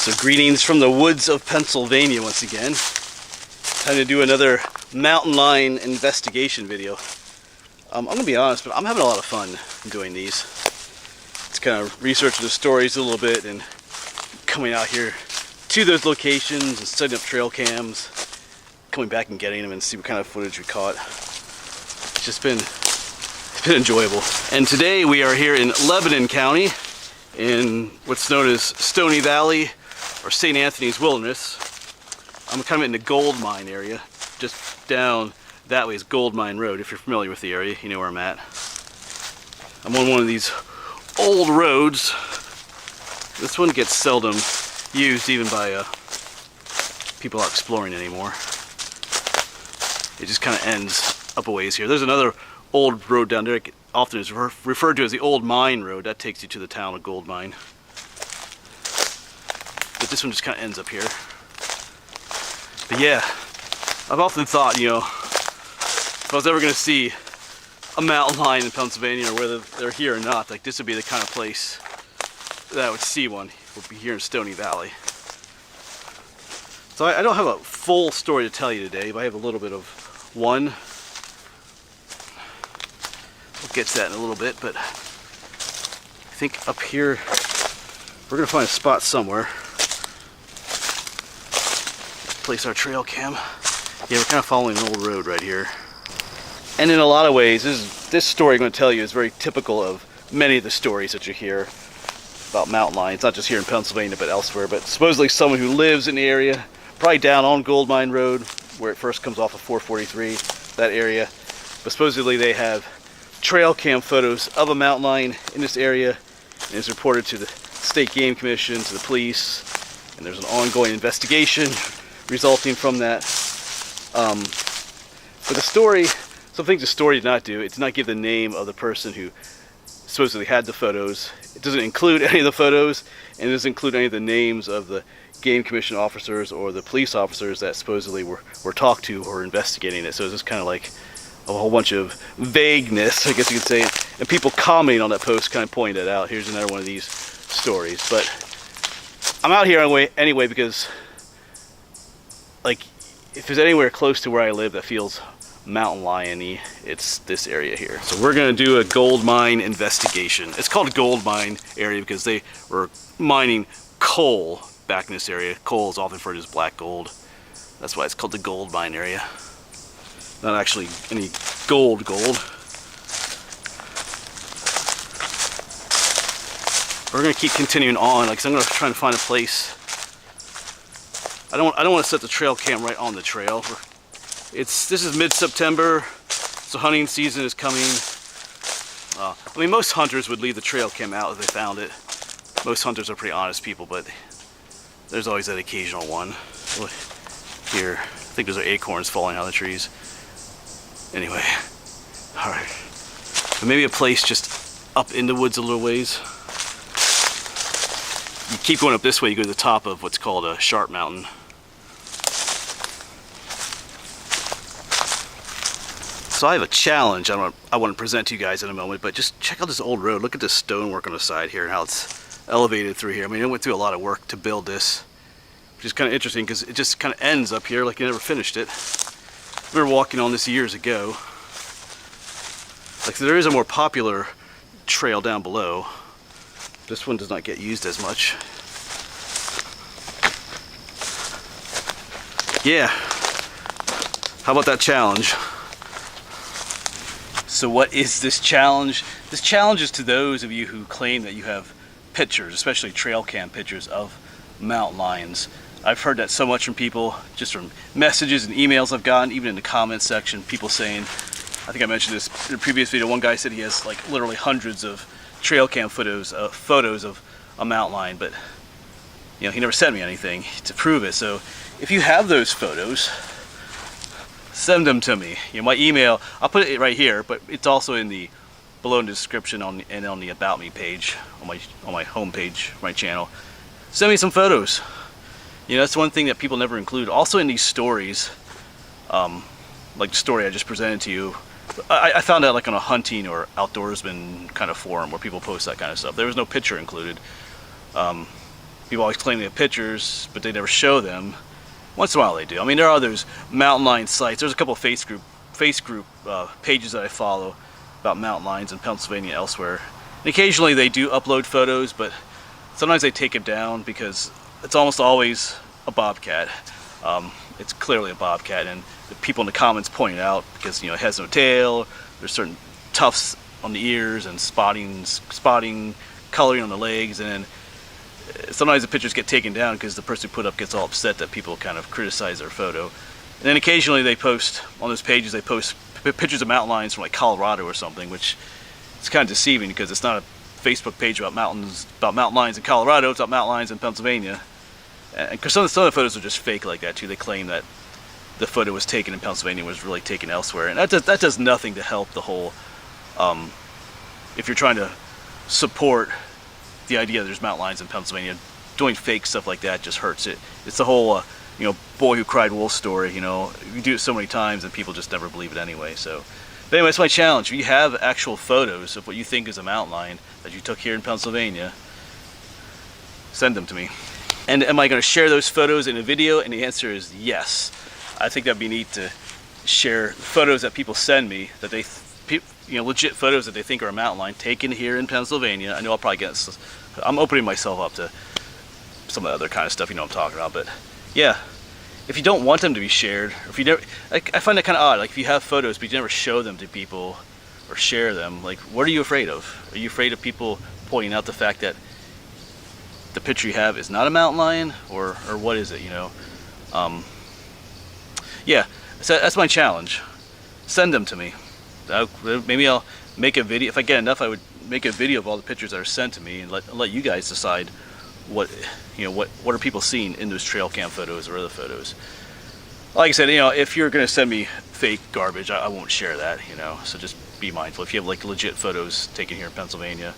So greetings from the woods of Pennsylvania once again. Time to do another mountain lion investigation video. I'm going to be honest, but I'm having a lot of fun doing these. It's kind of researching the stories a little bit and coming out here to those locations and setting up trail cams, coming back and getting them and see what kind of footage we caught. It's been enjoyable. And today we are here in Lebanon County in what's known as Stony Valley or St. Anthony's Wilderness. I'm kind of in the gold mine area. Just down that way is Gold Mine Road. If you're familiar with the area, you know where I'm at. I'm on one of these old roads. This one gets seldom used even by people out exploring anymore. It just kind of ends up a ways here. There's another old road down there. It often is referred to as the Old Mine Road. That takes you to the town of Gold Mine. But this one just kind of ends up here. But yeah, I've often thought, you know, if I was ever going to see a mountain lion in Pennsylvania, or whether they're here or not, like this would be the kind of place that I would see one. Would be here in Stony Valley. So I don't have a full story to tell you today, but I have a little bit of one. We'll get to that in a little bit, but I think up here we're going to find a spot somewhere. Place our trail cam. Yeah, we're kind of following an old road right here. And in a lot of ways, this story I'm going to tell you is very typical of many of the stories that you hear about mountain lions, not just here in Pennsylvania, but elsewhere. But supposedly someone who lives in the area, probably down on Gold Mine Road, where it first comes off of 443, that area. But supposedly they have trail cam photos of a mountain lion in this area, and it's reported to the State Game Commission, to the police, and there's an ongoing investigation resulting from that. But the story, some things the story did not do, it did not give the name of the person who supposedly had the photos. It doesn't include any of the photos, and it doesn't include any of the names of the Game Commission officers or the police officers that supposedly were talked to or investigating it. So it's just kind of like a whole bunch of vagueness, I guess you could say. And people commenting on that post kind of pointed that out. Here's another one of these stories. But I'm out here anyway because, like, if there's anywhere close to where I live that feels mountain lion-y, it's this area here. So we're going to do a gold mine investigation. It's called Gold Mine area because they were mining coal back in this area. Coal is often referred to as black gold. That's why it's called the Gold Mine area. Not actually any gold. We're going to keep continuing on. Like, so I'm going to try and find a place. I don't want to set the trail cam right on the trail. This is mid-September, so hunting season is coming. I mean, most hunters would leave the trail cam out if they found it. Most hunters are pretty honest people, but there's always that occasional one. Here, I think those are acorns falling out of the trees. Anyway, all right. So maybe a place just up in the woods a little ways. You keep going up this way, you go to the top of what's called a Sharp Mountain. So I have a challenge I want to present to you guys in a moment, but just check out this old road. Look at this stonework on the side here and how it's elevated through here. I mean, it went through a lot of work to build this, which is kind of interesting because it just kind of ends up here like you never finished it. We were walking on this years ago. Like, there is a more popular trail down below. This one does not get used as much. Yeah. How about that challenge? So what is this challenge? This challenge is to those of you who claim that you have pictures, especially trail cam pictures of mountain lions. I've heard that so much from people, just from messages and emails I've gotten, even in the comments section, people saying, I think I mentioned this in a previous video, one guy said he has like literally hundreds of trail cam photos of a mountain lion, but you know, he never sent me anything to prove it. So if you have those photos, send them to me. You know, my email, I'll put it right here, but it's also in the below in the description and on the About Me page on my home page, my channel. Send me some photos. You know, that's one thing that people never include. Also in these stories, like the story I just presented to you, I found out like on a hunting or outdoorsman kind of forum where people post that kind of stuff. There was no picture included. You people always claim they have pictures, but they never show them. Once in a while they do. I mean, there are those mountain lion sites. There's a couple of face group pages that I follow about mountain lions in Pennsylvania and elsewhere. And occasionally they do upload photos, but sometimes they take them down because it's almost always a bobcat. It's clearly a bobcat, and the people in the comments point out because it has no tail. There's certain tufts on the ears and spotting, coloring on the legs, and then sometimes the pictures get taken down because the person who put up gets all upset that people kind of criticize their photo. And then occasionally they post on those pages, they post pictures of mountain lions from like Colorado or something, which is kind of deceiving because it's not a Facebook page about mountain lions in Colorado. It's about mountain lions in Pennsylvania. And because some of the photos are just fake like that too. They claim that the photo was taken in Pennsylvania was really taken elsewhere, and that does nothing to help the whole. If you're trying to support the idea that there's mountain lions in Pennsylvania, doing fake stuff like that just hurts it. It's the whole boy who cried wolf story. You do it so many times and people just never believe it anyway. So, but anyway, that's my challenge. If you have actual photos of what you think is a mountain lion that you took here in Pennsylvania, send them to me. And am I going to share those photos in a video? And the answer is yes. I think that'd be neat to share photos that people send me that they, legit photos that they think are a mountain lion taken here in Pennsylvania. I know I'll probably get, I'm opening myself up to some of the other kind of stuff I'm talking about, but yeah. If you don't want them to be shared, or if you never, I find that kind of odd. Like if you have photos but you never show them to people or share them, like what are you afraid of? Are you afraid of people pointing out the fact that the picture you have is not a mountain lion, or what is it? Yeah, so that's my challenge. Send them to me. Maybe I'll make a video. If I get enough, I would make a video of all the pictures that are sent to me and let you guys decide what are people seeing in those trail cam photos or other photos. Like I said, if you're going to send me fake garbage, I won't share that. So just be mindful. If you have like legit photos taken here in Pennsylvania,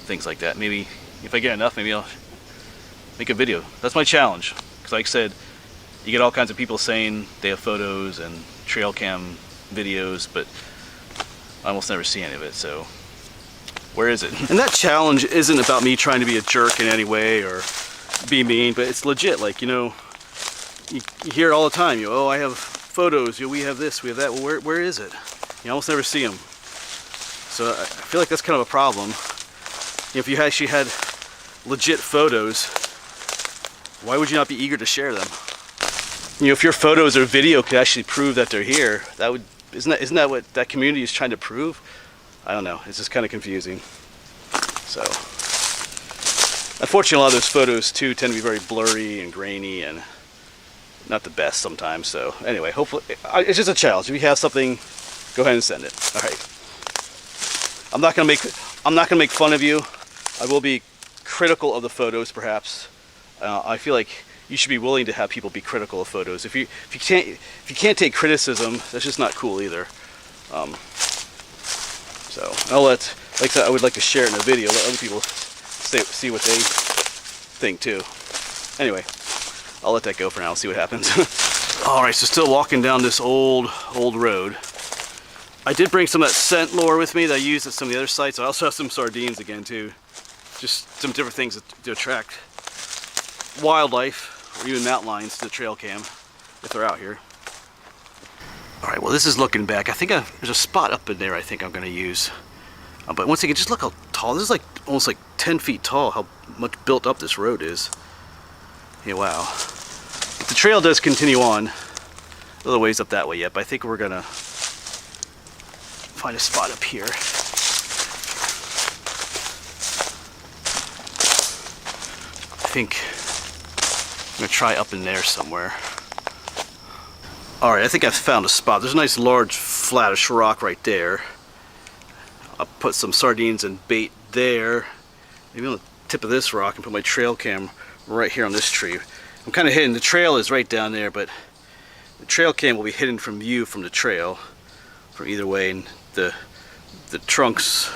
things like that. Maybe if I get enough, maybe I'll make a video. That's my challenge. Because like I said, you get all kinds of people saying they have photos and trail cam videos, but I almost never see any of it, so where is it? And that challenge isn't about me trying to be a jerk in any way or be mean, but it's legit. Like, you hear it all the time. Oh, I have photos. We have this, we have that. Well, where is it? You almost never see them. So I feel like that's kind of a problem. If you actually had legit photos, why would you not be eager to share them? If your photos or video could actually prove that they're here, isn't that what that community is trying to prove? I don't know. It's just kind of confusing. So, unfortunately, a lot of those photos too tend to be very blurry and grainy and not the best sometimes. So, anyway, hopefully, it's just a challenge. If you have something, go ahead and send it. All right. I'm not gonna make fun of you. I will be critical of the photos, perhaps. I feel like you should be willing to have people be critical of photos. If you can't take criticism, that's just not cool either. So like I said, I would like to share it in a video, let other people see what they think too. Anyway, I'll let that go for now. See what happens. All right, so still walking down this old road. I did bring some of that scent lure with me that I used at some of the other sites. I also have some sardines again too. Just some different things to attract wildlife or even mountain lions to the trail cam if they're out here. All right, well, this is looking back. I think there's a spot up in there I think I'm going to use. But once again, just look how tall. This is like almost like 10 feet tall, how much built up this road is. Yeah, wow. But the trail does continue on a little ways up that way yet, but I think we're going to find a spot up here. I think I'm going to try up in there somewhere. Alright, I think I've found a spot. There's a nice large flattish rock right there. I'll put some sardines and bait there. Maybe on the tip of this rock and put my trail cam right here on this tree. I'm kind of hidden. The trail is right down there, but the trail cam will be hidden from view from the trail from either way. And the trunks,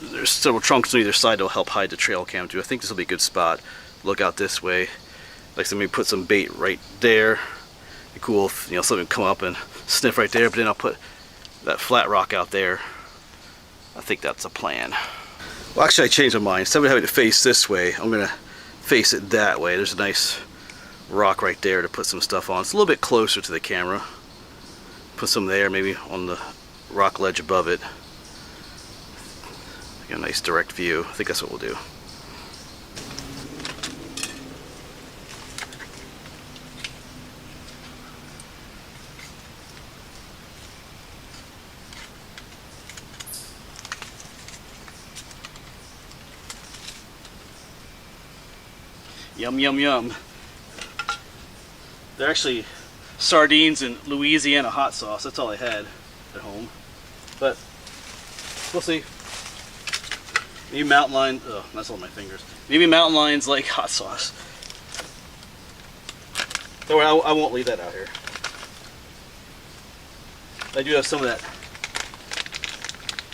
there's several trunks on either side that will help hide the trail cam too. I think this will be a good spot. Look out this way. Like, let me put some bait right there. Be cool if something come up and sniff right there, but then I'll put that flat rock out there. I think that's a plan. Well, actually, I changed my mind. Instead of having to face this way, I'm gonna face it that way. There's a nice rock right there to put some stuff on. It's a little bit closer to the camera. Put some there, maybe on the rock ledge above it. Get a nice direct view. I think that's what we'll do. Yum, yum, yum. They're actually sardines and Louisiana hot sauce. That's all I had at home. But we'll see. Maybe mountain lion. Oh, that's on my fingers. Maybe mountain lions like hot sauce. Don't worry, I won't leave that out here. I do have some of that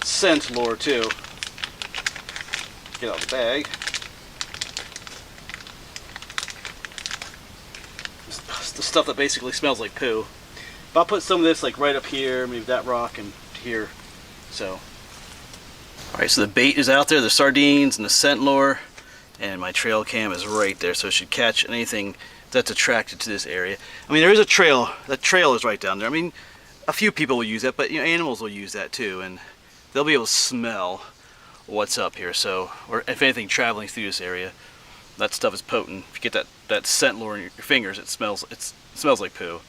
scent lore too. Get out of the bag. The stuff that basically smells like poo. But I'll put some of this like right up here, maybe that rock and here. So, alright, so the bait is out there, the sardines and the scent lure, and my trail cam is right there, so it should catch anything that's attracted to this area. I mean, there is a trail. That trail is right down there. I mean, a few people will use that, but you know, animals will use that too, and they'll be able to smell what's up here. So, or if anything traveling through this area. That stuff is potent. If you get that scent lure in your fingers, it smells like poo.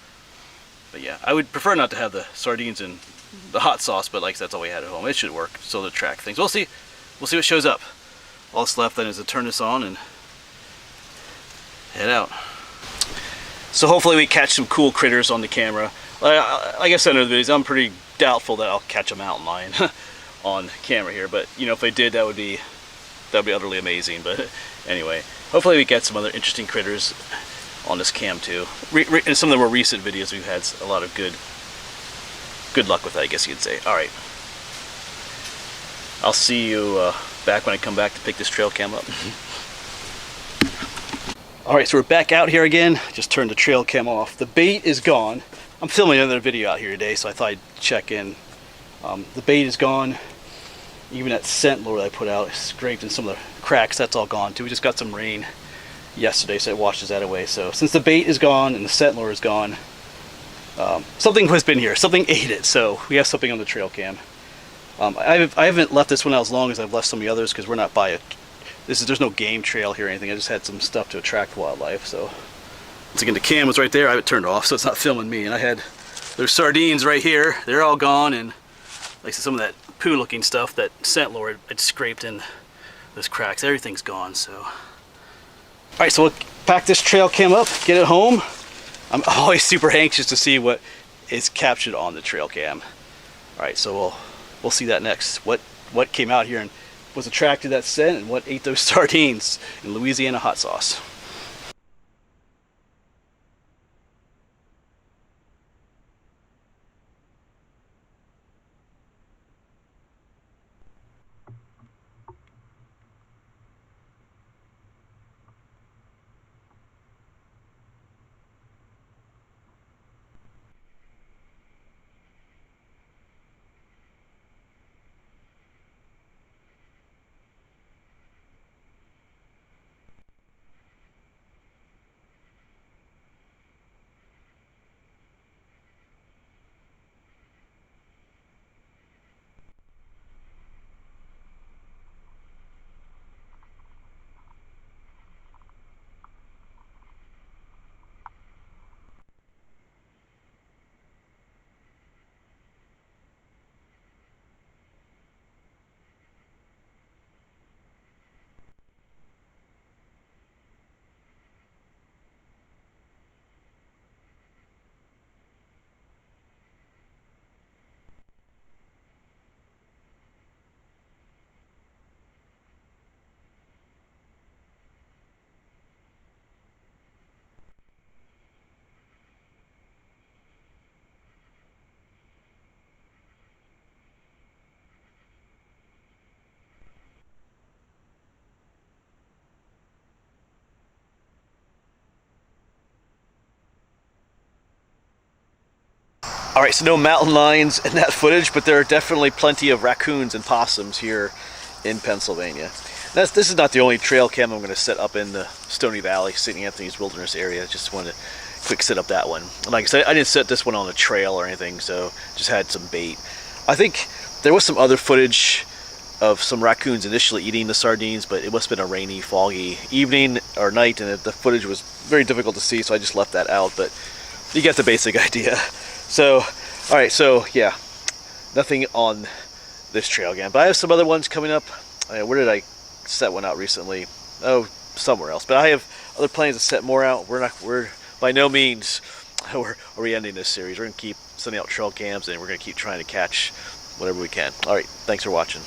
But yeah, I would prefer not to have the sardines and the hot sauce, but like that's all we had at home. It should work, so to track things. We'll see what shows up. All that's left then is to turn this on and head out. So hopefully we catch some cool critters on the camera. Like I said in the videos, I'm pretty doubtful that I'll catch a mountain lion on camera here, but you know, if I did, that would be utterly amazing. But anyway, hopefully we get some other interesting critters on this cam too. In some of the more recent videos, we've had a lot of good luck with that, I guess you could say. All right, I'll see you back when I come back to pick this trail cam up. All right, so we're back out here again. Just turned the trail cam off. The bait is gone. I'm filming another video out here today, so I thought I'd check in. The bait is gone. Even that scent lure that I put out, scraped in some of the cracks, that's all gone too. We just got some rain yesterday, so it washes that away. So since the bait is gone and the scent lure is gone, something has been here. Something ate it, so we have something on the trail cam. I haven't left this one out as long as I've left some of the others because we're not by it. There's no game trail here or anything. I just had some stuff to attract wildlife. So once again, the cam was right there. I have it turned off, so it's not filming me. And there's sardines right here. They're all gone, and like some of that poo-looking stuff, that scent lure I'd scraped in those cracks. Everything's gone. So, all right, so we'll pack this trail cam up, get it home. I'm always super anxious to see what is captured on the trail cam. All right, so we'll see that next. What came out here and was attracted to that scent, and what ate those sardines in Louisiana hot sauce. All right, so no mountain lions in that footage, but there are definitely plenty of raccoons and possums here in Pennsylvania. This is not the only trail cam I'm going to set up in the Stony Valley, St. Anthony's Wilderness area. Just wanted to quick set up that one. And like I said, I didn't set this one on a trail or anything, so just had some bait. I think there was some other footage of some raccoons initially eating the sardines, but it must have been a rainy, foggy evening or night, and the footage was very difficult to see, so I just left that out, but you get the basic idea. So, alright, so yeah, nothing on this trail again, but I have some other ones coming up. Where did I set one out recently? Oh, somewhere else, but I have other plans to set more out. We're by no means are we ending this series. We're going to keep sending out trail cams, and we're going to keep trying to catch whatever we can. Alright, thanks for watching.